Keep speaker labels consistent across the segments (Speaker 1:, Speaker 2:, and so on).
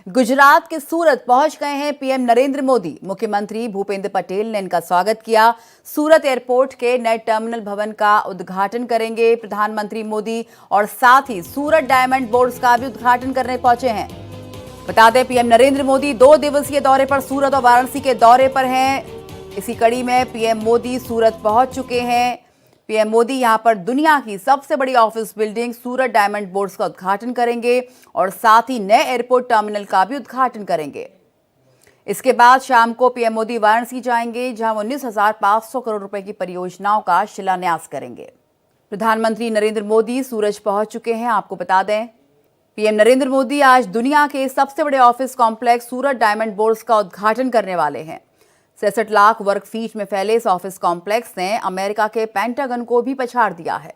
Speaker 1: गुजरात के सूरत पहुंच गए हैं पीएम नरेंद्र मोदी। मुख्यमंत्री भूपेंद्र पटेल ने इनका स्वागत किया। सूरत एयरपोर्ट के नए टर्मिनल भवन का उद्घाटन करेंगे प्रधानमंत्री मोदी और साथ ही सूरत डायमंड बोर्ड्स का भी उद्घाटन करने पहुंचे हैं। बता दें, पीएम नरेंद्र मोदी 2 दिवसीय दौरे पर सूरत और वाराणसी के दौरे पर हैं। इसी कड़ी में पीएम मोदी सूरत पहुंच चुके हैं। पीएम मोदी यहां पर दुनिया की सबसे बड़ी ऑफिस बिल्डिंग सूरत डायमंड बोर्ड्स का उद्घाटन करेंगे और साथ ही नए एयरपोर्ट टर्मिनल का भी उद्घाटन करेंगे। इसके बाद शाम को पीएम मोदी वाराणसी जाएंगे, जहां 19,500 करोड़ रुपए की परियोजनाओं का शिलान्यास करेंगे। प्रधानमंत्री नरेंद्र मोदी सूरत पहुंच चुके हैं। आपको बता दें, पीएम नरेंद्र मोदी आज दुनिया के सबसे बड़े ऑफिस कॉम्प्लेक्स सूरत डायमंड बोर्ड्स का उद्घाटन करने वाले हैं। 66 लाख वर्ग फीट में फैले इस ऑफिस कॉम्प्लेक्स ने अमेरिका के पेंटागन को भी पछाड़ दिया है।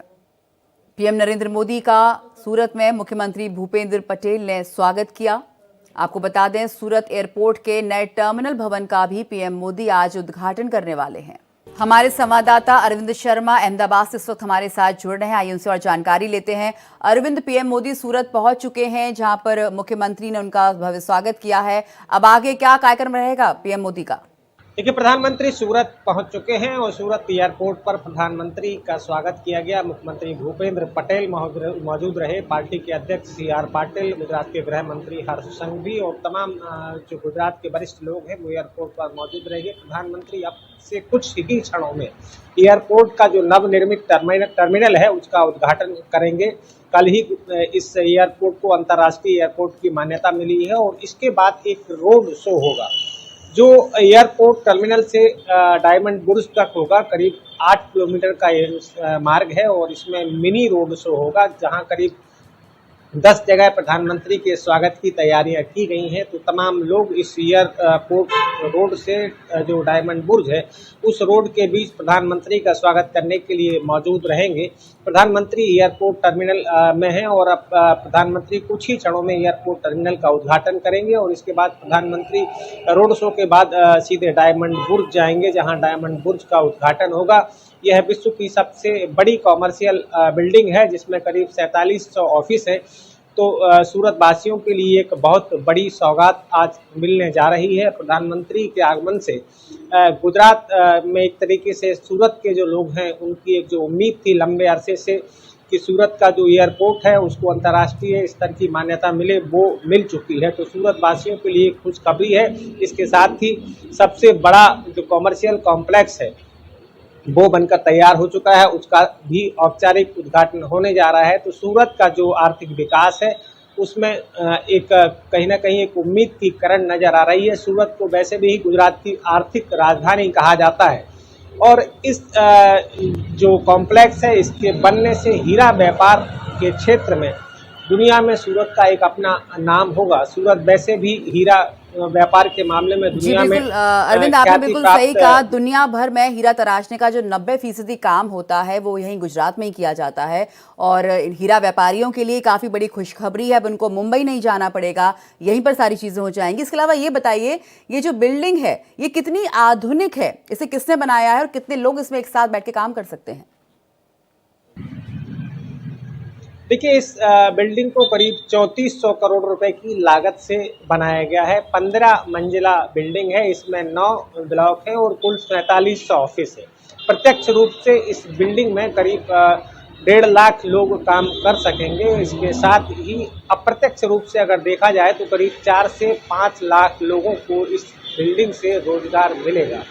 Speaker 1: पीएम नरेंद्र मोदी का सूरत में मुख्यमंत्री भूपेंद्र पटेल ने स्वागत किया। आपको बता दें, सूरत एयरपोर्ट के नए टर्मिनल भवन का भी पीएम मोदी आज उद्घाटन करने वाले हैं। हमारे संवाददाता अरविंद शर्मा अहमदाबाद से इस वक्त हमारे साथ जुड़ रहे हैं। आइए उनसे और जानकारी लेते हैं। अरविंद, पीएम मोदी सूरत पहुंच चुके हैं, जहां पर मुख्यमंत्री ने उनका भव्य स्वागत किया है। अब आगे क्या कार्यक्रम रहेगा पीएम मोदी का?
Speaker 2: देखिए, प्रधानमंत्री सूरत पहुंच चुके हैं और सूरत एयरपोर्ट पर प्रधानमंत्री का स्वागत किया गया। मुख्यमंत्री भूपेंद्र पटेल मौजूद रहे। पार्टी के अध्यक्ष CR पाटिल, गुजरात के गृह मंत्री हर्ष संघवी और तमाम जो गुजरात के वरिष्ठ लोग हैं वो एयरपोर्ट पर मौजूद रहेंगे। प्रधानमंत्री अब से कुछ ही क्षणों में एयरपोर्ट का जो नवनिर्मित टर्मिनल है उसका उद्घाटन करेंगे। कल ही इस एयरपोर्ट को अंतर्राष्ट्रीय एयरपोर्ट की मान्यता मिली है और इसके बाद एक रोड शो होगा जो एयरपोर्ट टर्मिनल से डायमंड बुर्ज तक होगा। करीब 8 किलोमीटर का ये मार्ग है और इसमें मिनी रोड शो होगा, जहां करीब 10 जगह प्रधानमंत्री के स्वागत की तैयारियां की गई हैं। तो तमाम लोग इस एयरपोर्ट रोड से जो डायमंड बुर्ज है उस रोड के बीच प्रधानमंत्री का स्वागत करने के लिए मौजूद रहेंगे। प्रधानमंत्री एयरपोर्ट टर्मिनल में हैं और अब प्रधानमंत्री कुछ ही क्षणों में एयरपोर्ट टर्मिनल का उद्घाटन करेंगे और इसके बाद प्रधानमंत्री रोड शो के बाद सीधे डायमंड बुर्ज जाएंगे, जहां डायमंड बुर्ज का उद्घाटन होगा। यह विश्व की सबसे बड़ी कॉमर्शियल बिल्डिंग है, जिसमें करीब 4700 ऑफिस है। तो सूरत वासियों के लिए एक बहुत बड़ी सौगात आज मिलने जा रही है। प्रधानमंत्री के आगमन से गुजरात में एक तरीके से सूरत के जो लोग हैं उनकी एक जो उम्मीद थी लंबे अरसे से कि सूरत का जो एयरपोर्ट है उसको अंतर्राष्ट्रीय स्तर की मान्यता मिले, वो मिल चुकी है। तो सूरत वासियों के लिए खुशखबरी है। इसके साथ ही सबसे बड़ा जो कॉमर्शियल कॉम्प्लेक्स है वो बनकर तैयार हो चुका है, उसका भी औपचारिक उद्घाटन होने जा रहा है। तो सूरत का जो आर्थिक विकास है उसमें एक कहीं ना कहीं एक उम्मीद की किरण नजर आ रही है। सूरत को वैसे भी गुजरात की आर्थिक राजधानी कहा जाता है और इस जो कॉम्प्लेक्स है इसके बनने से हीरा व्यापार के क्षेत्र में दुनिया में सूरत का एक अपना नाम होगा। सूरत वैसे भी हीरा व्यापार के मामले में दुनिया में
Speaker 1: अरविंद, आपने बिल्कुल सही कहा। दुनिया भर में हीरा तराशने का जो 90% काम होता है वो यहीं गुजरात में ही किया जाता है और हीरा व्यापारियों के लिए काफी बड़ी खुशखबरी है। अब उनको मुंबई नहीं जाना पड़ेगा, यहीं पर सारी चीजें हो जाएंगी। इसके अलावा ये बताइए, ये जो बिल्डिंग है ये कितनी आधुनिक है, इसे किसने बनाया है और कितने लोग इसमें एक साथ बैठ के काम कर सकते हैं?
Speaker 2: देखिए, इस बिल्डिंग को करीब 3400 करोड़ रुपए की लागत से बनाया गया है। 15 मंजिला बिल्डिंग है, इसमें 9 ब्लॉक है और कुल 4700 ऑफिस है। प्रत्यक्ष रूप से इस बिल्डिंग में करीब 1.5 लाख लोग काम कर सकेंगे। इसके साथ ही अप्रत्यक्ष रूप से अगर देखा जाए तो करीब 4 से 5 लाख लोगों को इस बिल्डिंग से रोजगार मिलेगा।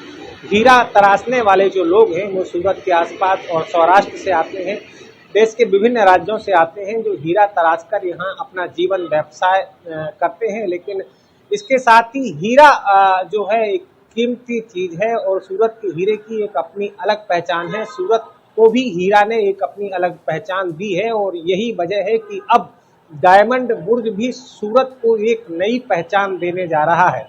Speaker 2: हीरा तराशने वाले जो लोग हैं वो सूरत के आसपास और सौराष्ट्र से आते हैं, देश के विभिन्न राज्यों से आते हैं जो हीरा तराश कर यहाँ अपना जीवन व्यवसाय करते हैं। लेकिन इसके साथ ही हीरा जो है एक कीमती चीज़ है और सूरत के हीरे की एक अपनी अलग पहचान है। सूरत को भी हीरा ने एक अपनी अलग पहचान दी है और यही वजह है कि अब डायमंड बुर्ज भी सूरत को एक नई पहचान देने जा रहा है।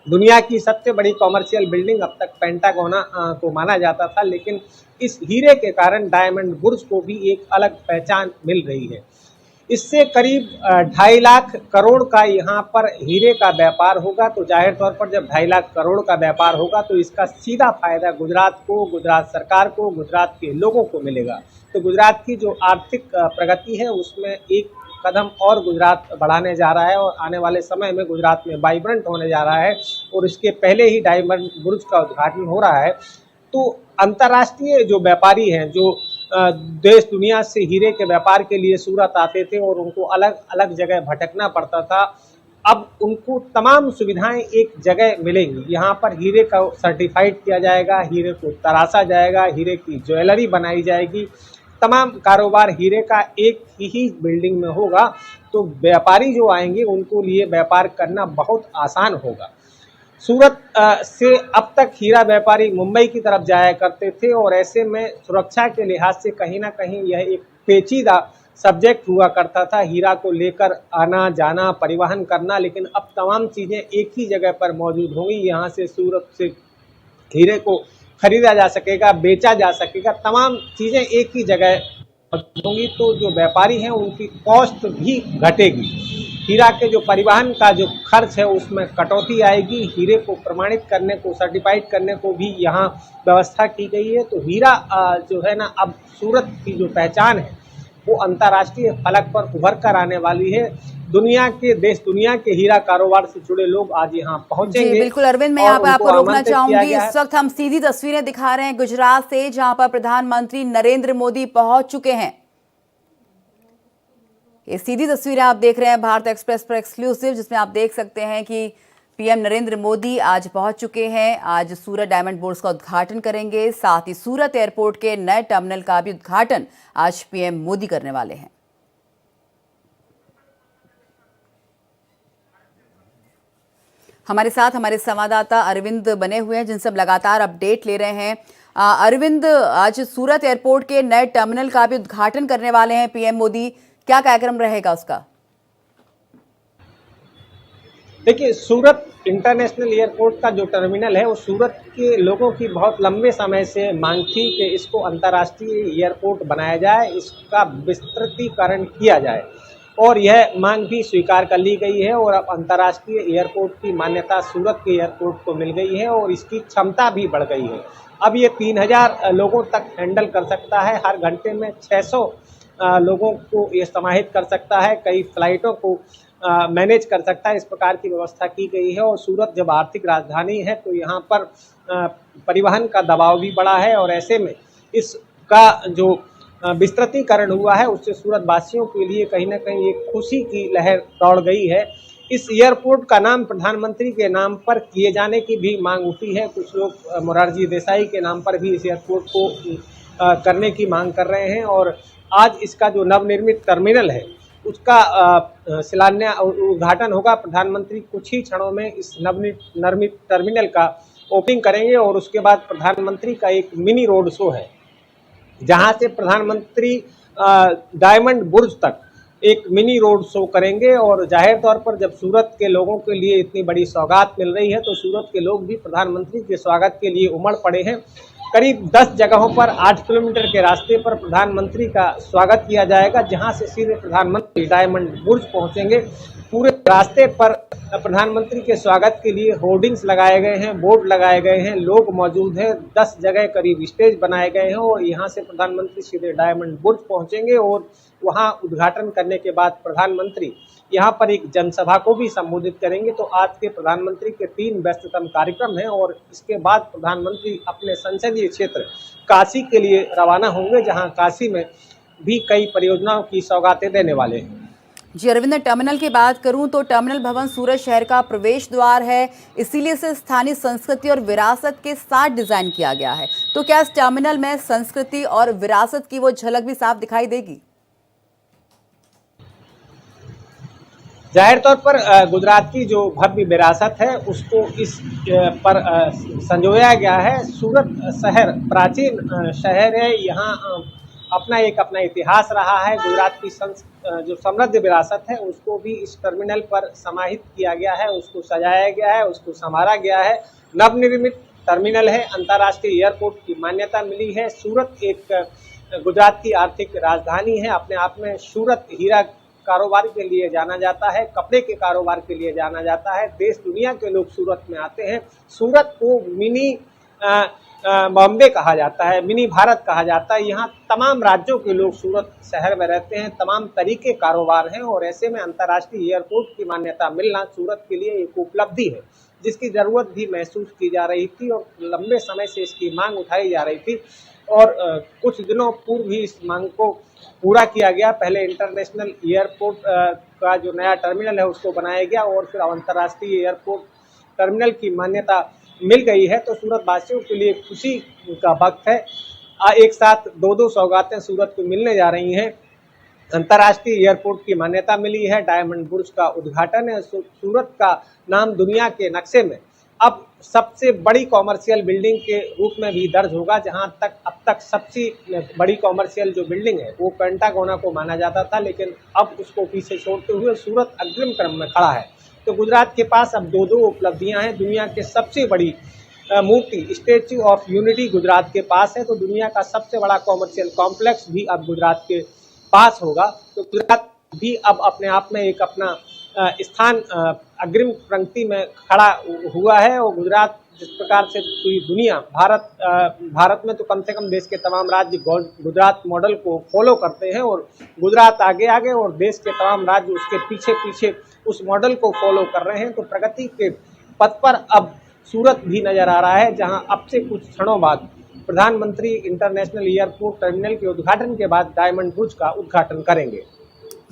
Speaker 2: दुनिया की सबसे बड़ी कॉमर्शियल बिल्डिंग अब तक पेंटागोना को माना जाता था, लेकिन इस हीरे के कारण डायमंड बुर्ज को भी एक अलग पहचान मिल रही है। इससे करीब 2.5 लाख करोड़ का यहाँ पर हीरे का व्यापार होगा। तो जाहिर तौर पर जब 2.5 लाख करोड़ का व्यापार होगा तो इसका सीधा फायदा गुजरात को, गुजरात सरकार को, गुजरात के लोगों को मिलेगा। तो गुजरात की जो आर्थिक प्रगति है उसमें एक कदम और गुजरात बढ़ाने जा रहा है और आने वाले समय में गुजरात में वाइब्रेंट होने जा रहा है और इसके पहले ही डायमंड बुर्ज का उद्घाटन हो रहा है। तो अंतर्राष्ट्रीय जो व्यापारी हैं, जो देश दुनिया से हीरे के व्यापार के लिए सूरत आते थे और उनको अलग अलग जगह भटकना पड़ता था, अब उनको तमाम सुविधाएं एक जगह मिलेंगी। यहाँ पर हीरे का सर्टिफाइड किया जाएगा, हीरे को तराशा जाएगा, हीरे की ज्वेलरी बनाई जाएगी, तमाम कारोबार हीरे का एक ही बिल्डिंग में होगा। तो व्यापारी जो आएंगे उनको लिए व्यापार करना बहुत आसान होगा। सूरत से अब तक हीरा व्यापारी मुंबई की तरफ जाया करते थे और ऐसे में सुरक्षा के लिहाज से कहीं ना कहीं यह एक पेचीदा सब्जेक्ट हुआ करता था, हीरा को लेकर आना जाना, परिवहन करना। लेकिन अब तमाम चीज़ें एक ही जगह पर मौजूद होंगी। यहाँ से सूरत से हीरे को खरीदा जा सकेगा, बेचा जा सकेगा, तमाम चीज़ें एक ही जगह होंगी। तो जो व्यापारी हैं उनकी कॉस्ट भी घटेगी। हीरा के जो परिवहन का जो खर्च है उसमें कटौती आएगी। हीरे को प्रमाणित करने को, सर्टिफाइड करने को भी यहाँ व्यवस्था की गई है। तो हीरा जो है ना, अब सूरत की जो पहचान है वो अंतर्राष्ट्रीय फलक पर उभर कर आने वाली है। देश दुनिया के हीरा कारोबार से जुड़े लोग आज यहाँ पहुंचेंगे।
Speaker 1: जी बिल्कुल अरविंद, मैं यहाँ पर आपको रोकना चाहूंगी। इस वक्त हम सीधी तस्वीरें दिखा रहे हैं गुजरात से, जहां पर प्रधानमंत्री नरेंद्र मोदी पहुंच चुके हैं। ये सीधी तस्वीरें आप देख रहे हैं भारत एक्सप्रेस पर एक्सक्लूसिव, जिसमें आप देख सकते हैं कि पीएम नरेंद्र मोदी आज पहुंच चुके हैं। आज सूरत डायमंड बुर्ज का उद्घाटन करेंगे, साथ ही सूरत एयरपोर्ट के नए टर्मिनल का भी उद्घाटन आज पीएम मोदी करने वाले हैं। हमारे साथ हमारे संवाददाता अरविंद बने हुए हैं, जिनसे हम लगातार अपडेट ले रहे हैं। अरविंद, आज सूरत एयरपोर्ट के नए टर्मिनल का भी उद्घाटन करने वाले हैं पीएम मोदी, क्या कार्यक्रम रहेगा उसका?
Speaker 2: देखिए, सूरत इंटरनेशनल एयरपोर्ट का जो टर्मिनल है वो सूरत के लोगों की बहुत लंबे समय से मांग थी कि इसको अंतर्राष्ट्रीय एयरपोर्ट बनाया जाए, इसका विस्तृतीकरण किया जाए और यह मांग भी स्वीकार कर ली गई है। और अब अंतर्राष्ट्रीय एयरपोर्ट की मान्यता सूरत के एयरपोर्ट को मिल गई है और इसकी क्षमता भी बढ़ गई है। अब ये 3000 लोगों तक हैंडल कर सकता है, हर घंटे में 600 लोगों को ये समाहित कर सकता है, कई फ्लाइटों को मैनेज कर सकता है। इस प्रकार की व्यवस्था की गई है। और सूरत जब आर्थिक राजधानी है तो यहाँ पर परिवहन का दबाव भी बढ़ा है और ऐसे में इसका जो विस्तृतीकरण हुआ है उससे सूरत वासियों के लिए कहीं ना कहीं एक खुशी की लहर दौड़ गई है। इस एयरपोर्ट का नाम प्रधानमंत्री के नाम पर किए जाने की भी मांग उठी है। कुछ लोग मोरारजी देसाई के नाम पर भी इस एयरपोर्ट को करने की मांग कर रहे हैं और आज इसका जो नवनिर्मित टर्मिनल है उसका शिलान्यास उद्घाटन होगा। प्रधानमंत्री कुछ ही क्षणों में इस नवनिर्मित टर्मिनल का ओपनिंग करेंगे और उसके बाद प्रधानमंत्री का एक मिनी रोड शो है, जहां से प्रधानमंत्री डायमंड बुर्ज तक एक मिनी रोड शो करेंगे। और जाहिर तौर पर जब सूरत के लोगों के लिए इतनी बड़ी सौगात मिल रही है तो सूरत के लोग भी प्रधानमंत्री के स्वागत के लिए उमड़ पड़े हैं। करीब 10 जगहों पर 8 किलोमीटर के रास्ते पर प्रधानमंत्री का स्वागत किया जाएगा, जहां से सीधे प्रधानमंत्री डायमंड बुर्ज पहुंचेंगे। पूरे रास्ते पर प्रधानमंत्री के स्वागत के लिए होर्डिंग्स लगाए गए हैं, बोर्ड लगाए गए हैं, लोग मौजूद हैं, 10 जगह करीब स्टेज बनाए गए हैं और यहाँ से प्रधानमंत्री सीधे डायमंड बुर्ज पहुंचेंगे और वहाँ उद्घाटन करने के बाद प्रधानमंत्री यहाँ पर एक जनसभा को भी संबोधित करेंगे। तो आज के प्रधानमंत्री के 3 व्यस्ततम कार्यक्रम हैं और इसके बाद प्रधानमंत्री अपने संसदीय क्षेत्र काशी के लिए रवाना होंगे, जहाँ काशी में भी कई परियोजनाओं की सौगातें देने वाले हैं।
Speaker 1: जी अरविंद, टर्मिनल की बात करूं तो टर्मिनल भवन सूरत शहर का प्रवेश द्वार है, इसीलिए इसे स्थानीय संस्कृति और विरासत के साथ डिजाइन किया गया है। तो क्या इस टर्मिनल में संस्कृति और विरासत की वो झलक भी साफ दिखाई देगी?
Speaker 2: जाहिर तौर पर गुजरात की जो भव्य विरासत है उसको इस पर संजोया गया है। सूरत शहर प्राचीन शहर है, यहाँ अपना इतिहास रहा है। गुजरात की जो समृद्ध विरासत है उसको भी इस टर्मिनल पर समाहित किया गया है, उसको सजाया गया है, उसको संवारा गया है। नवनिर्मित टर्मिनल है, अंतर्राष्ट्रीय एयरपोर्ट की मान्यता मिली है। सूरत एक गुजरात की आर्थिक राजधानी है। अपने आप में सूरत हीरा कारोबार के लिए जाना जाता है, कपड़े के कारोबार के लिए जाना जाता है। देश दुनिया के लोग सूरत में आते हैं। सूरत को मिनी बॉम्बे कहा जाता है, मिनी भारत कहा जाता है। यहाँ तमाम राज्यों के लोग सूरत शहर में रहते हैं, तमाम तरीके कारोबार हैं और ऐसे में अंतर्राष्ट्रीय एयरपोर्ट की मान्यता मिलना सूरत के लिए एक उपलब्धि है, जिसकी ज़रूरत भी महसूस की जा रही थी और लंबे समय से इसकी मांग उठाई जा रही थी और कुछ दिनों पूर्व ही इस मांग को पूरा किया गया। पहले इंटरनेशनल एयरपोर्ट का जो नया टर्मिनल है उसको बनाया गया और फिर अंतर्राष्ट्रीय एयरपोर्ट टर्मिनल की मान्यता मिल गई है, तो सूरत वासियों के लिए खुशी का वक्त है। एक साथ दो सौगातें सूरत को मिलने जा रही हैं। अंतर्राष्ट्रीय एयरपोर्ट की मान्यता मिली है, डायमंड बुर्ज का उद्घाटन है, सूरत का नाम दुनिया के नक्शे में अब सबसे बड़ी कॉमर्शियल बिल्डिंग के रूप में भी दर्ज होगा। जहां तक अब तक सबसे बड़ी कॉमर्शियल जो बिल्डिंग है वो पेंटागोना को माना जाता था, लेकिन अब उसको पीछे छोड़ते हुए सूरत अग्रिम क्रम में खड़ा है। तो गुजरात के पास अब दो उपलब्धियां हैं। दुनिया के सबसे बड़ी मूर्ति स्टैच्यू ऑफ यूनिटी गुजरात के पास है, तो दुनिया का सबसे बड़ा कॉमर्शियल कॉम्प्लेक्स भी अब गुजरात के पास होगा। तो गुजरात भी अब अपने आप में एक अपना स्थान अग्रिम पंक्ति में खड़ा हुआ है और गुजरात जिस प्रकार से पूरी दुनिया भारत में तो कम से कम देश के तमाम राज्य गुजरात मॉडल को फॉलो करते हैं और गुजरात आगे आगे और देश के तमाम राज्य उसके पीछे पीछे उस मॉडल को फॉलो कर रहे हैं। तो प्रगति के पथ पर अब सूरत भी नजर आ रहा है, जहां अब से कुछ क्षणों बाद प्रधानमंत्री इंटरनेशनल एयरपोर्ट टर्मिनल के उद्घाटन के बाद डायमंड बुर्ज का उद्घाटन करेंगे।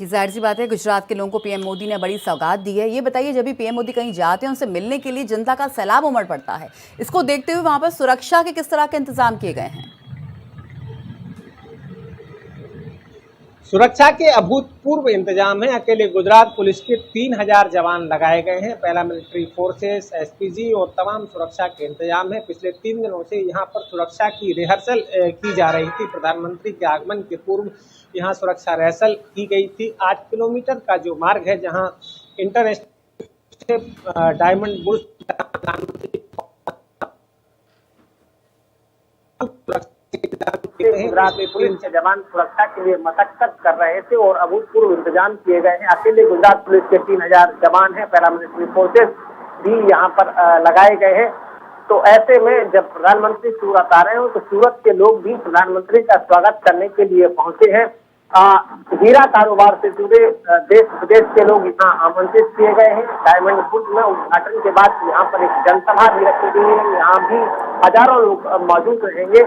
Speaker 1: ये जाहिर सी बात है, गुजरात के लोगों को पीएम मोदी ने बड़ी सौगात दी है। ये बताइए, जब भी पीएम मोदी कहीं जाते हैं उनसे मिलने के लिए जनता का सैलाब उमड़ पड़ता है, इसको देखते हुए वहां पर सुरक्षा के किस तरह के इंतजाम किए गए हैं?
Speaker 2: सुरक्षा के अभूतपूर्व इंतजाम हैं। अकेले गुजरात पुलिस के 3000 जवान लगाए गए हैं। पैरामिलिट्री फोर्सेस, एसपीजी और तमाम सुरक्षा के इंतजाम हैं। पिछले 3 दिनों से यहाँ पर सुरक्षा की रिहर्सल की जा रही थी। प्रधानमंत्री के आगमन के पूर्व यहाँ सुरक्षा रिहर्सल की गई थी। 8 किलोमीटर का जो मार्ग है, जहाँ इंटरनेशनल डायमंड बुर्ज गुजरात में पुलिस के जवान सुरक्षा के लिए मशक्कत कर रहे थे और अभूतपूर्व इंतजाम किए गए हैं। अकेले गुजरात पुलिस के 3000 जवान हैं। पैरामिलिट्री फोर्सेस भी यहाँ पर लगाए गए हैं। तो ऐसे में जब प्रधानमंत्री सूरत आ रहे हो तो सूरत के लोग भी प्रधानमंत्री का स्वागत करने के लिए पहुंचे हैं। हीरा कारोबार से जुड़े देश विदेश के लोग यहाँ आमंत्रित किए गए हैं। डायमंड बुर्ज में उद्घाटन के बाद यहाँ पर एक जनसभा भी रखी गई है। यहाँ भी हजारों लोग मौजूद रहेंगे।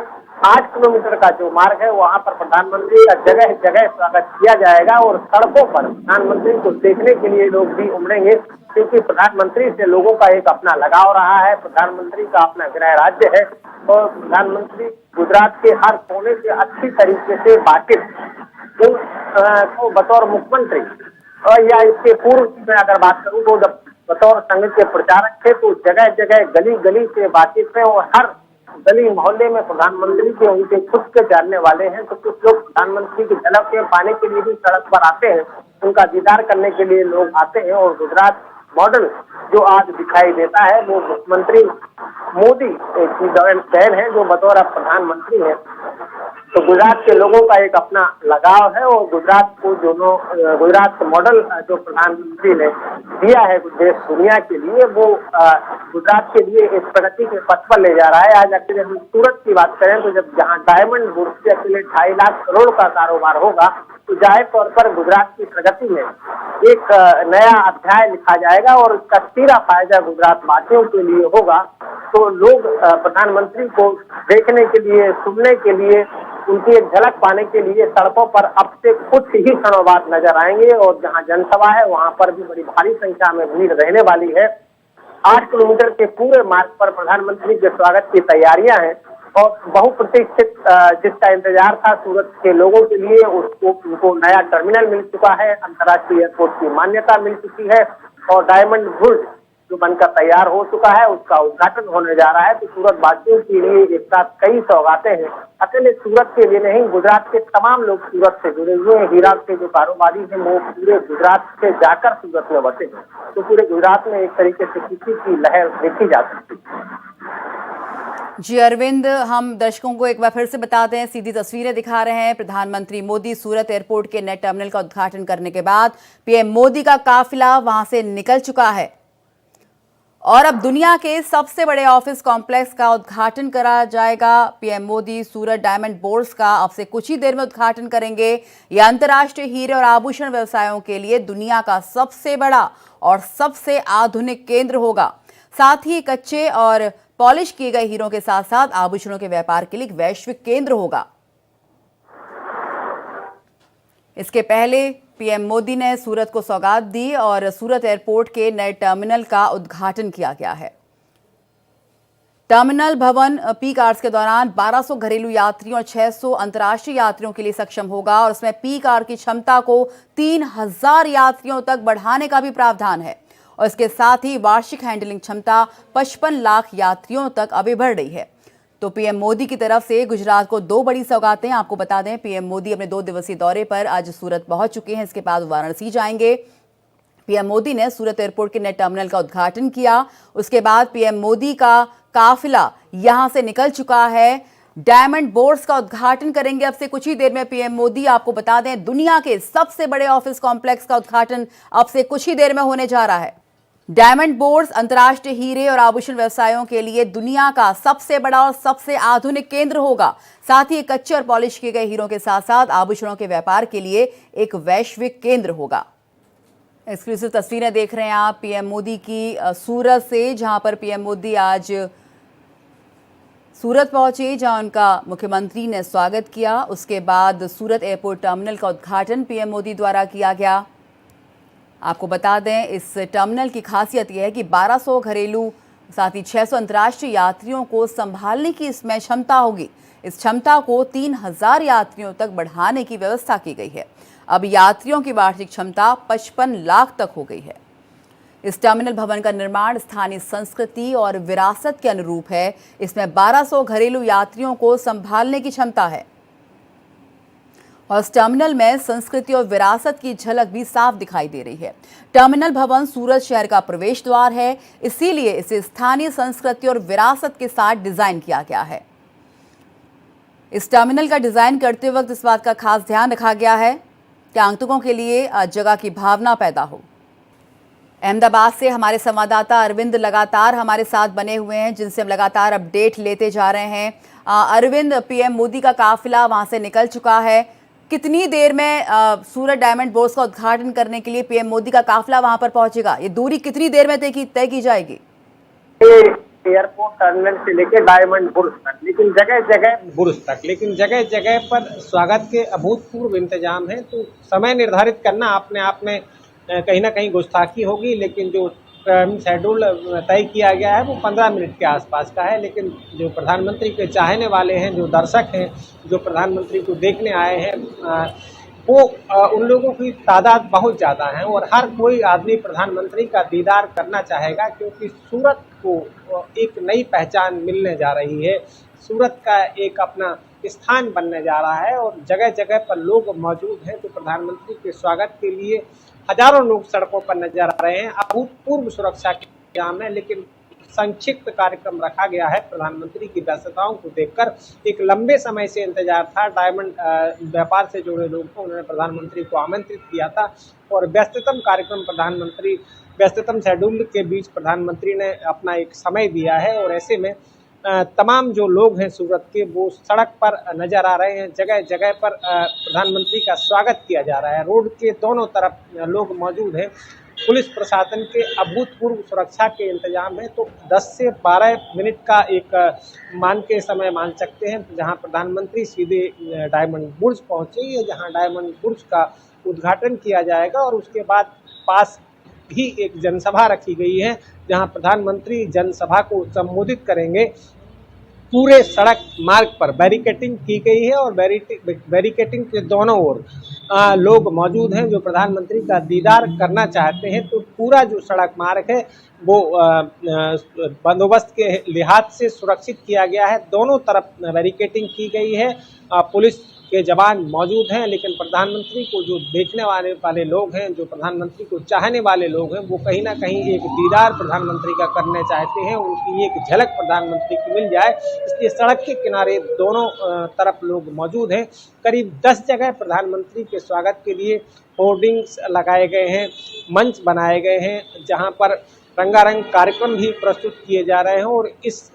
Speaker 2: 8 किलोमीटर का जो मार्ग है वहाँ पर प्रधानमंत्री का जगह जगह स्वागत किया जाएगा और सड़कों पर प्रधानमंत्री को देखने के लिए लोग भी उमड़ेंगे, क्योंकि प्रधानमंत्री से लोगों का एक अपना लगाव रहा है। प्रधानमंत्री का अपना गृह राज्य है और प्रधानमंत्री गुजरात के हर कोने से अच्छी तरीके से वाकिफ तो बतौर मुख्यमंत्री या इसके पूर्व में अगर बात करूँ तो जब बतौर संघ के प्रचारक थे तो जगह जगह गली गली से वाकिफ है और हर गली मोहल्ले में प्रधानमंत्री के उनके खुद के जानने वाले हैं। तो कुछ लोग प्रधानमंत्री की झलक पाने के लिए भी सड़क पर आते हैं, उनका दीदार करने के लिए लोग आते हैं। और गुजरात मॉडल जो आज दिखाई देता है वो मुख्यमंत्री मोदी की देन है, जो बतौर अब प्रधानमंत्री है। तो गुजरात के लोगों का एक अपना लगाव है और गुजरात को गुजरात मॉडल जो प्रधानमंत्री ने दिया है देश दुनिया के लिए, वो गुजरात के लिए इस प्रगति के पथ पर ले जा रहा है। आज अकेले हम सूरत की बात करें तो जब जहां डायमंड बुर्ज से अकेले 2.5 लाख करोड़ का कारोबार होगा तो जाहिर तौर पर गुजरात की प्रगति में एक नया अध्याय लिखा जाएगा और इसका सीधा फायदा गुजरात वासियों के लिए होगा। तो लोग प्रधानमंत्री को देखने के लिए, सुनने के लिए, उनकी एक झलक पाने के लिए सड़कों पर अब से कुछ ही क्षणों बाद नजर आएंगे और जहां जनसभा है वहां पर भी बड़ी भारी संख्या में भीड़ रहने वाली है। 8 किलोमीटर के पूरे मार्ग पर प्रधानमंत्री के स्वागत की तैयारियां हैं और बहुप्रतीक्षित जिसका इंतजार था सूरत के लोगों के लिए, उनको नया टर्मिनल मिल चुका है, अंतर्राष्ट्रीय एयरपोर्ट की मान्यता मिल चुकी है और डायमंड बुर्ज जो बनकर तैयार हो चुका है उसका उद्घाटन होने जा रहा है। तो सूरत वासियों के लिए एक साथ कई सौगातें हैं। अकेले सूरत के लिए नहीं, गुजरात के तमाम लोग सूरत से जुड़े हुए हैं। हीरा के जो कारोबारी हैं वो पूरे गुजरात से जाकर सूरत में बसे हैं। तो पूरे गुजरात में एक तरीके से खुशी की लहर देखी जा सकती है।
Speaker 1: जी अरविंद, हम दर्शकों को एक बार फिर से बताते हैं, सीधी तस्वीरें दिखा रहे हैं। प्रधानमंत्री मोदी सूरत एयरपोर्ट के नए टर्मिनल का उद्घाटन करने के बाद पीएम मोदी का काफिला वहां से निकल चुका है और अब दुनिया के सबसे बड़े ऑफिस कॉम्प्लेक्स का उद्घाटन करा जाएगा। पीएम मोदी सूरत डायमंड बोर्ड्स का अब से कुछ ही देर में उद्घाटन करेंगे। यह अंतर्राष्ट्रीय हीरे और आभूषण व्यवसायों के लिए दुनिया का सबसे बड़ा और सबसे आधुनिक केंद्र होगा। साथ ही कच्चे और पॉलिश किए गए हीरों के साथ साथ आभूषणों के व्यापार के लिए एक वैश्विक केंद्र होगा। इसके पहले पीएम मोदी ने सूरत को सौगात दी और सूरत एयरपोर्ट के नए टर्मिनल का उद्घाटन किया गया है। टर्मिनल भवन पीक आवर्स के दौरान 1200 घरेलू यात्रियों और 600 अंतर्राष्ट्रीय यात्रियों के लिए सक्षम होगा और उसमें पीक आवर की क्षमता को 3000 यात्रियों तक बढ़ाने का भी प्रावधान है और इसके साथ ही वार्षिक हैंडलिंग क्षमता 55 लाख यात्रियों तक अभी बढ़ रही है। तो पीएम मोदी की तरफ से गुजरात को 2 बड़ी सौगातें। आपको बता दें, पीएम मोदी अपने 2 दिवसीय दौरे पर आज सूरत पहुंच चुके हैं। इसके बाद वाराणसी जाएंगे। पीएम मोदी ने सूरत एयरपोर्ट के नए टर्मिनल का उद्घाटन किया। उसके बाद पीएम मोदी का काफिला यहां से निकल चुका है। डायमंड बोर्ड्स का उद्घाटन करेंगे अब से कुछ ही देर में पीएम मोदी। आपको बता दें, दुनिया के सबसे बड़े ऑफिस कॉम्प्लेक्स का उद्घाटन अब से कुछ ही देर में होने जा रहा है। डायमंड बोर्ड्स अंतर्राष्ट्रीय हीरे और आभूषण व्यवसायों के लिए दुनिया का सबसे बड़ा और सबसे आधुनिक केंद्र होगा। साथ ही कच्चे और पॉलिश किए गए हीरों के साथ साथ आभूषणों के व्यापार के लिए एक वैश्विक केंद्र होगा। एक्सक्लूसिव तस्वीरें देख रहे हैं आप पीएम मोदी की सूरत से, जहां पर पीएम मोदी आज सूरत पहुंचे, जहां उनका मुख्यमंत्री ने स्वागत किया। उसके बाद सूरत एयरपोर्ट टर्मिनल का उद्घाटन पीएम मोदी द्वारा किया गया। आपको बता दें, इस टर्मिनल की खासियत यह है कि 1200 घरेलू साथ ही 600 अंतर्राष्ट्रीय यात्रियों को संभालने की इसमें क्षमता होगी। इस क्षमता को 3000 यात्रियों तक बढ़ाने की व्यवस्था की गई है। अब यात्रियों की वार्षिक क्षमता 55 लाख तक हो गई है। इस टर्मिनल भवन का निर्माण स्थानीय संस्कृति और विरासत के अनुरूप है। इसमें 1200 घरेलू यात्रियों को संभालने की क्षमता है और इस टर्मिनल में संस्कृति और विरासत की झलक भी साफ दिखाई दे रही है। टर्मिनल भवन सूरत शहर का प्रवेश द्वार है, इसीलिए इसे स्थानीय संस्कृति और विरासत के साथ डिजाइन किया गया है। इस टर्मिनल का डिजाइन करते वक्त इस बात का खास ध्यान रखा गया है कि आगंतुकों के लिए जगह की भावना पैदा हो। अहमदाबाद से हमारे संवाददाता अरविंद लगातार हमारे साथ बने हुए हैं, जिनसे हम लगातार अपडेट लेते जा रहे हैं। अरविंद, पीएम मोदी का काफिला वहां से निकल चुका है। कितनी देर में सूरत डायमंड बोर्ड्स का उद्घाटन करने के लिए पीएम मोदी का काफिला वहां पर पहुंचेगा? ये दूरी कितनी देर में तय की जाएगी?
Speaker 3: एयरपोर्ट टर्मिनल से लेकर डायमंड बुर्ज तक, लेकिन जगह जगह पर स्वागत के अभूतपूर्व इंतजाम है। तो समय निर्धारित करना अपने आप में कहीं ना कहीं गुस्ताखी होगी, लेकिन जो शेड्यूल तय किया गया है वो 15 मिनट के आसपास का है। लेकिन जो प्रधानमंत्री के चाहने वाले हैं, जो दर्शक हैं, जो प्रधानमंत्री को देखने आए हैं, वो उन लोगों की तादाद बहुत ज़्यादा है और हर कोई आदमी प्रधानमंत्री का दीदार करना चाहेगा, क्योंकि सूरत को एक नई पहचान मिलने जा रही है। सूरत का एक अपना स्थान बनने जा रहा है और जगह जगह पर लोग मौजूद हैं। तो प्रधानमंत्री के स्वागत के लिए हजारों लोग सड़कों पर नजर आ रहे हैं। अभूतपूर्व सुरक्षा के इंतजाम है, लेकिन संक्षिप्त कार्यक्रम रखा गया है। प्रधानमंत्री की व्यस्तताओं को देखकर एक लंबे समय से इंतजार था। डायमंड व्यापार से जुड़े लोग थे, उन्होंने प्रधानमंत्री को आमंत्रित किया था और व्यस्ततम शेड्यूल के बीच प्रधानमंत्री ने अपना एक समय दिया है और ऐसे में तमाम जो लोग हैं सूरत के, वो सड़क पर नजर आ रहे हैं। जगह जगह पर प्रधानमंत्री का स्वागत किया जा रहा है। रोड के दोनों तरफ लोग मौजूद हैं। पुलिस प्रशासन के अभूतपूर्व सुरक्षा के इंतजाम है। तो 10 से 12 मिनट का एक समय मान सकते हैं, जहां प्रधानमंत्री सीधे डायमंड बुर्ज पहुंचे, जहां डायमंड बुर्ज का उद्घाटन किया जाएगा और उसके बाद पास भी एक जनसभा रखी गई है, जहां प्रधानमंत्री जनसभा को संबोधित करेंगे। पूरे सड़क मार्ग पर बैरिकेटिंग की गई है और बैरिकेटिंग के दोनों ओर लोग मौजूद हैं जो प्रधानमंत्री का दीदार करना चाहते हैं। तो पूरा जो सड़क मार्ग है वो बंदोबस्त के लिहाज से सुरक्षित किया गया है। दोनों तरफ बैरिकेटिंग की गई है, पुलिस के जवान मौजूद हैं, लेकिन प्रधानमंत्री को जो देखने वाले लोग हैं, जो प्रधानमंत्री को चाहने वाले लोग हैं, वो कहीं ना कहीं एक दीदार प्रधानमंत्री का करने चाहते हैं, उनकी एक झलक प्रधानमंत्री की मिल जाए। इसलिए सड़क के किनारे दोनों तरफ लोग मौजूद हैं। करीब 10 जगह प्रधानमंत्री के स्वागत के लिए होर्डिंग्स लगाए गए हैं, मंच बनाए गए हैं, जहां पर रंगारंग कार्यक्रम भी प्रस्तुत किए जा रहे हैं और इस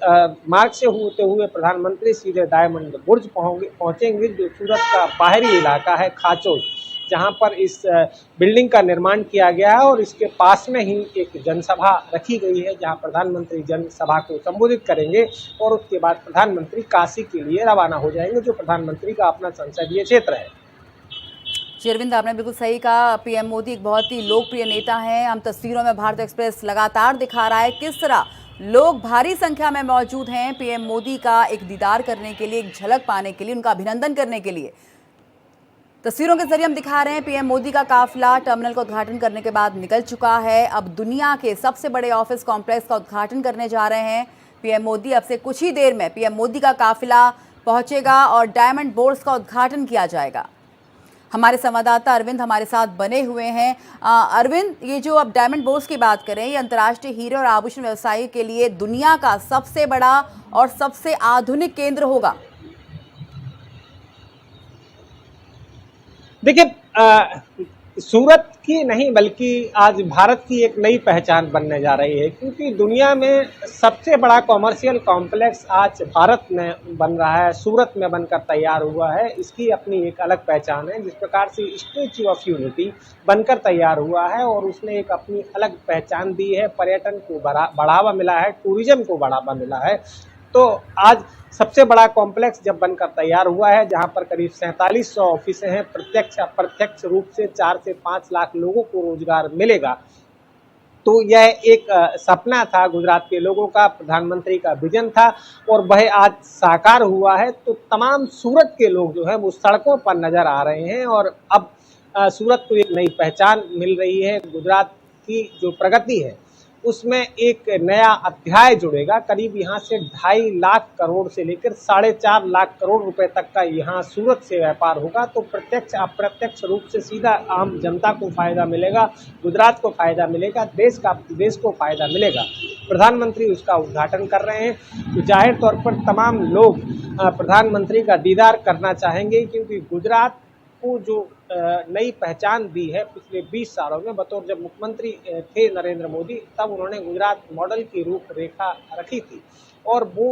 Speaker 3: मार्ग से होते हुए प्रधानमंत्री सीधे डायमंड बुर्ज पहुंचेंगे, जो सूरत का बाहरी इलाका है खाचोल, जहां पर इस बिल्डिंग का निर्माण किया गया है और इसके पास में ही एक जनसभा रखी गई है, जहां प्रधानमंत्री जनसभा को संबोधित करेंगे और उसके बाद प्रधानमंत्री काशी के लिए रवाना हो जाएंगे, जो प्रधानमंत्री का अपना संसदीय क्षेत्र है।
Speaker 1: जी अरविंद, आपने बिल्कुल सही कहा। पीएम मोदी एक बहुत ही लोकप्रिय नेता हैं। हम तस्वीरों में भारत एक्सप्रेस लगातार दिखा रहा है किस तरह लोग भारी संख्या में मौजूद हैं पीएम मोदी का एक दीदार करने के लिए, एक झलक पाने के लिए, उनका अभिनंदन करने के लिए। तस्वीरों के जरिए हम दिखा रहे हैं पीएम मोदी का काफिला टर्मिनल का उद्घाटन करने के बाद निकल चुका है। अब दुनिया के सबसे बड़े ऑफिस कॉम्प्लेक्स का उद्घाटन करने जा रहे हैं पीएम मोदी। अब से कुछ ही देर में पीएम मोदी का काफिला पहुंचेगा और डायमंड बोर्ड्स का उद्घाटन किया जाएगा। हमारे संवाददाता अरविंद हमारे साथ बने हुए हैं। अरविंद, ये जो अब डायमंड बोर्ड्स की बात करें, ये अंतर्राष्ट्रीय हीरे और आभूषण व्यवसायी के लिए दुनिया का सबसे बड़ा और सबसे आधुनिक केंद्र होगा।
Speaker 3: देखिए, सूरत की नहीं बल्कि आज भारत की एक नई पहचान बनने जा रही है, क्योंकि दुनिया में सबसे बड़ा कॉमर्शियल कॉम्प्लेक्स आज भारत में बन रहा है, सूरत में बनकर तैयार हुआ है। इसकी अपनी एक अलग पहचान है। जिस प्रकार से स्टैच्यू ऑफ यूनिटी बनकर तैयार हुआ है और उसने एक अपनी अलग पहचान दी है, पर्यटन को बढ़ावा मिला है, टूरिज्म को बढ़ावा मिला है। तो आज सबसे बड़ा कॉम्प्लेक्स जब बनकर तैयार हुआ है, जहां पर करीब 4700 ऑफिसें हैं, प्रत्यक्ष अप्रत्यक्ष रूप से 4 से 5 लाख लोगों को रोजगार मिलेगा। तो यह एक सपना था गुजरात के लोगों का, प्रधानमंत्री का विजन था और वह आज साकार हुआ है। तो तमाम सूरत के लोग जो है वो सड़कों पर नजर आ रहे हैं और अब सूरत को एक नई पहचान मिल रही है। गुजरात की जो प्रगति है उसमें एक नया अध्याय जुड़ेगा। करीब यहाँ से 2.5 लाख करोड़ से लेकर 4.5 लाख करोड़ रुपए तक का यहाँ सूरत से व्यापार होगा। तो प्रत्यक्ष अप्रत्यक्ष रूप से सीधा आम जनता को फायदा मिलेगा, गुजरात को फायदा मिलेगा, देश को फायदा मिलेगा। प्रधानमंत्री उसका उद्घाटन कर रहे हैं, तो जाहिर तौर पर तमाम लोग प्रधानमंत्री का दीदार करना चाहेंगे, क्योंकि गुजरात को जो नई पहचान दी है पिछले 20 सालों में, बतौर जब मुख्यमंत्री थे नरेंद्र मोदी, तब उन्होंने गुजरात मॉडल की रूपरेखा रखी थी और वो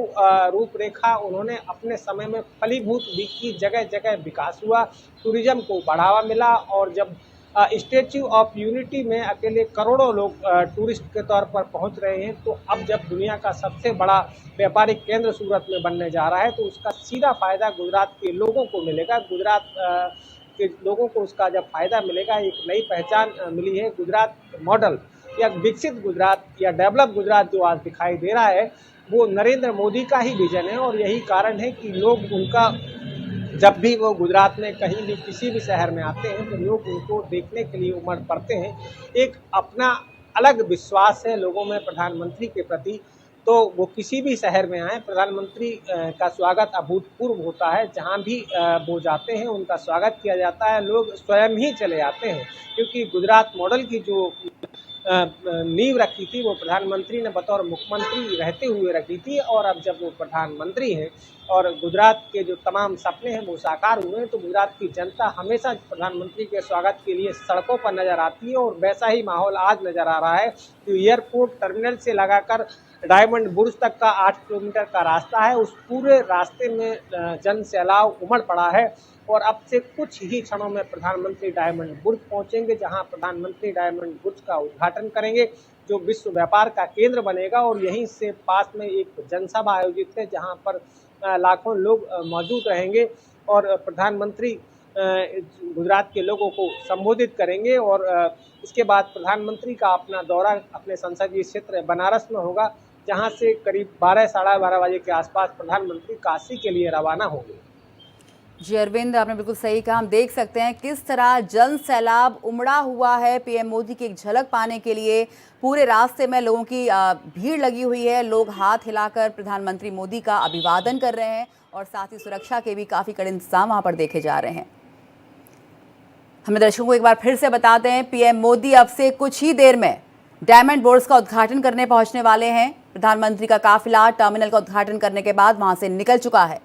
Speaker 3: रूपरेखा उन्होंने अपने समय में फलीभूत भी की। जगह जगह विकास हुआ, टूरिज्म को बढ़ावा मिला और जब स्टैच्यू ऑफ यूनिटी में अकेले करोड़ों लोग टूरिस्ट के तौर पर पहुंच रहे हैं, तो अब जब दुनिया का सबसे बड़ा व्यापारिक केंद्र सूरत में बनने जा रहा है, तो उसका सीधा फायदा गुजरात के लोगों को मिलेगा। गुजरात के लोगों को उसका जब फायदा मिलेगा, एक नई पहचान मिली है। गुजरात मॉडल या विकसित गुजरात या डेवलप गुजरात जो आज दिखाई दे रहा है, वो नरेंद्र मोदी का ही विजन है और यही कारण है कि लोग उनका, जब भी वो गुजरात में कहीं भी किसी भी शहर में आते हैं तो लोग उनको देखने के लिए उमड़ पड़ते हैं। एक अपना अलग विश्वास है लोगों में प्रधानमंत्री के प्रति। तो वो किसी भी शहर में आए, प्रधानमंत्री का स्वागत अभूतपूर्व होता है। जहां भी वो जाते हैं उनका स्वागत किया जाता है, लोग स्वयं ही चले आते हैं, क्योंकि गुजरात मॉडल की जो नींव रखी थी वो प्रधानमंत्री ने बतौर मुख्यमंत्री रहते हुए रखी थी और अब जब वो प्रधानमंत्री हैं और गुजरात के जो तमाम सपने हैं वो साकार हुए हैं, तो गुजरात की जनता हमेशा प्रधानमंत्री के स्वागत के लिए सड़कों पर नजर आती है और वैसा ही माहौल आज नजर आ रहा है। तो एयरपोर्ट टर्मिनल से लगाकर डायमंड बुर्ज तक का 8 किलोमीटर का रास्ता है, उस पूरे रास्ते में जन सैलाब उमड़ पड़ा है और अब से कुछ ही क्षणों में प्रधानमंत्री डायमंड बुर्ज पहुंचेंगे, जहां प्रधानमंत्री डायमंड बुर्ज का उद्घाटन करेंगे, जो विश्व व्यापार का केंद्र बनेगा। और यहीं से पास में एक जनसभा आयोजित है, जहां पर लाखों लोग मौजूद रहेंगे और प्रधानमंत्री गुजरात के लोगों को संबोधित करेंगे। और इसके बाद प्रधानमंत्री का अपना दौरा अपने संसदीय क्षेत्र बनारस में होगा, जहां से करीब 12 साढ़े 12 बजे के आसपास प्रधानमंत्री काशी के लिए रवाना होंगे।
Speaker 1: जी अरविंद, आपने बिल्कुल सही कहा। हम देख सकते हैं किस तरह जन सैलाब उमड़ा हुआ है पीएम मोदी की एक झलक पाने के लिए। पूरे रास्ते में लोगों की भीड़ लगी हुई है, लोग हाथ हिलाकर प्रधानमंत्री मोदी का अभिवादन कर रहे हैं और साथ ही सुरक्षा के भी काफ़ी कड़े इंतजाम वहाँ पर देखे जा रहे हैं। हमें दर्शकों को एक बार फिर से बताते हैं, पीएम मोदी अब से कुछ ही देर में डायमंड बोर्ड्स का उद्घाटन करने पहुंचने वाले हैं। प्रधानमंत्री का काफिला टर्मिनल का उद्घाटन करने के बाद वहां से निकल चुका है।